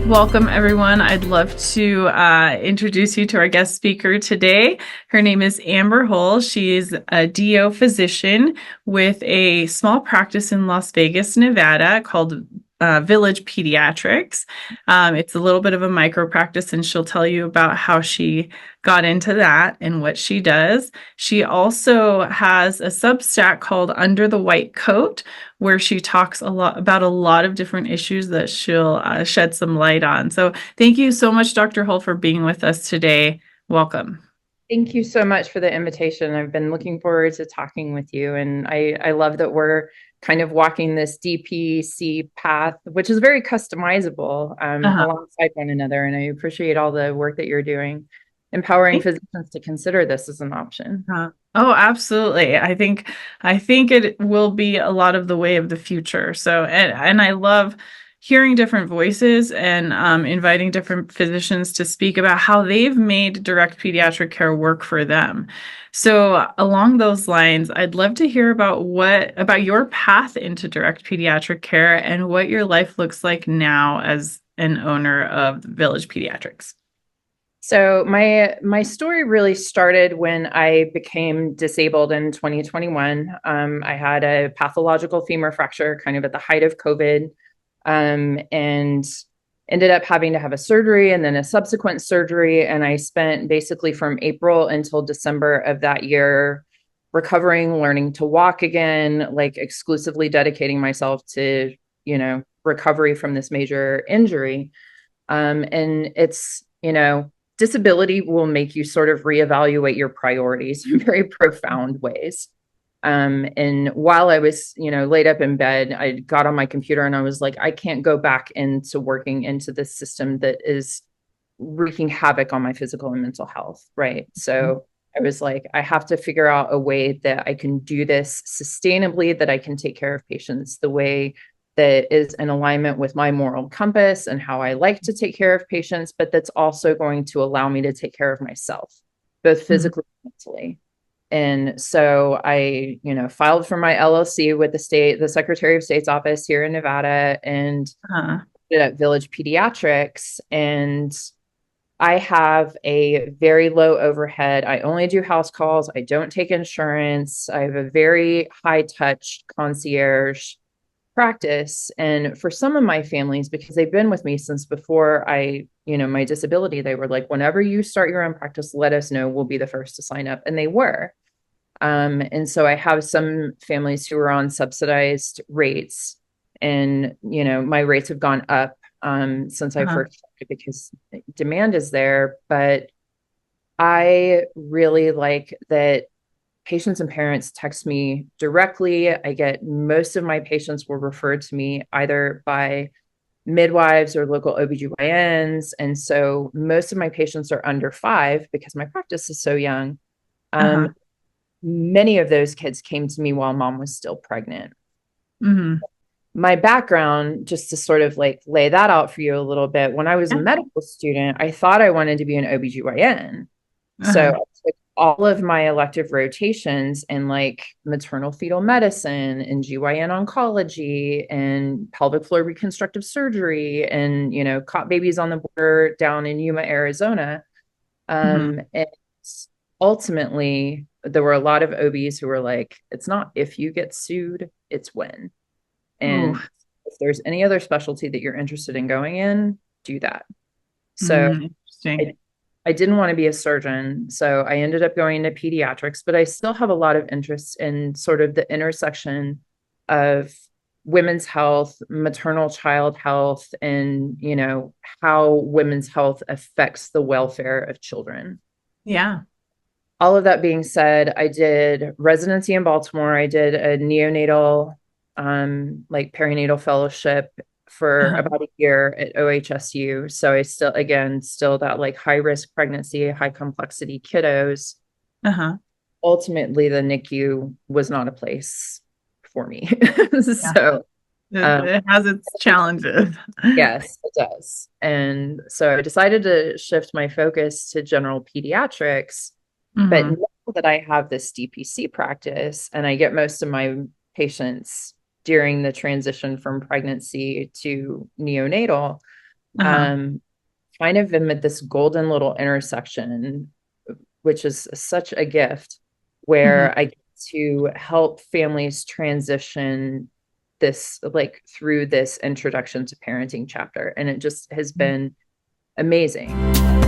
Welcome, everyone. I'd love to introduce you to our guest speaker today. Her name is Amber Hull. She is a DO physician with a small practice in Las Vegas, Nevada called Village Pediatrics. It's a little bit of a micro practice, and she'll tell you about how she got into that and what she does. She also has a Substack called Under the White Coat, where she talks a lot about a lot of different issues that she'll shed some light on. So thank you so much, Dr. Hull, for being with us today. Welcome. Thank you so much for the invitation. I've been looking forward to talking with you. And I love that we're kind of walking this DPC path, which is very customizable Uh-huh. alongside one another. And I appreciate all the work that you're doing, empowering physicians to consider this as an option. Oh, absolutely. I think it will be a lot of the way of the future. So, and I love hearing different voices and inviting different physicians to speak about how they've made direct pediatric care work for them. So, along those lines, I'd love to hear about your path into direct pediatric care and what your life looks like now as an owner of Village Pediatrics. So my story really started when I became disabled in 2021. I had a pathological femur fracture kind of at the height of COVID, and ended up having to have a surgery and then a subsequent surgery. And I spent basically from April until December of that year recovering, learning to walk again, like exclusively dedicating myself to, recovery from this major injury. And disability will make you sort of reevaluate your priorities in very profound ways. And while I was, laid up in bed, I got on my computer and I was like, I can't go back into working into this system that is wreaking havoc on my physical and mental health. Right. So I was like, I have to figure out a way that I can do this sustainably, that I can take care of patients the way that is in alignment with my moral compass and how I like to take care of patients, but that's also going to allow me to take care of myself, both Mhm. physically and mentally. And so I, filed for my LLC with the Secretary of State's office here in Nevada, and Uh, did at Village Pediatrics. And I have a very low overhead. I only do house calls. I don't take insurance. I have a very high touch concierge practice. And for some of my families, because they've been with me since before my disability, they were like, whenever you start your own practice, let us know. We'll be the first to sign up. And they were. And so I have some families who are on subsidized rates, and my rates have gone up since I uh, first started because demand is there. But I really like that patients and parents text me directly. I get most of my patients were referred to me either by midwives or local OBGYNs. And so most of my patients are under 5 because my practice is so young. uh-huh. Um, Many of those kids came to me while mom was still pregnant. Hmm. My background, just to sort of like lay that out for you a little bit, when I was a Yeah. medical student, I thought I wanted to be an OBGYN. So Uh-huh. I took all of my elective rotations in like maternal fetal medicine and GYN oncology and pelvic floor reconstructive surgery, and, caught babies on the border down in Yuma, Arizona. Hmm. And ultimately, there were a lot of OBs who were like, it's not if you get sued, it's when. Ooh. And if there's any other specialty that you're interested in going in, do that. So Interesting. I, I didn't want to be a surgeon. So I ended up going into pediatrics, but I still have a lot of interest in sort of the intersection of women's health, maternal child health, and, how women's health affects the welfare of children. Yeah. All of that being said, I did residency in Baltimore. I did a neonatal, like perinatal fellowship for Uh-huh. about a year at OHSU. So I still that like high risk pregnancy, high complexity kiddos. Uh-huh. Ultimately, the NICU was not a place for me. Yeah. So, It, um, it has its challenges. yes, it does. And so I decided to shift my focus to general pediatrics. But Hmm. now that I have this DPC practice and I get most of my patients during the transition from pregnancy to neonatal, Uh-huh. Kind of am at this golden little intersection, which is such a gift, Mhm. where I get to help families transition this, like, through this introduction to parenting chapter. And it just has been amazing.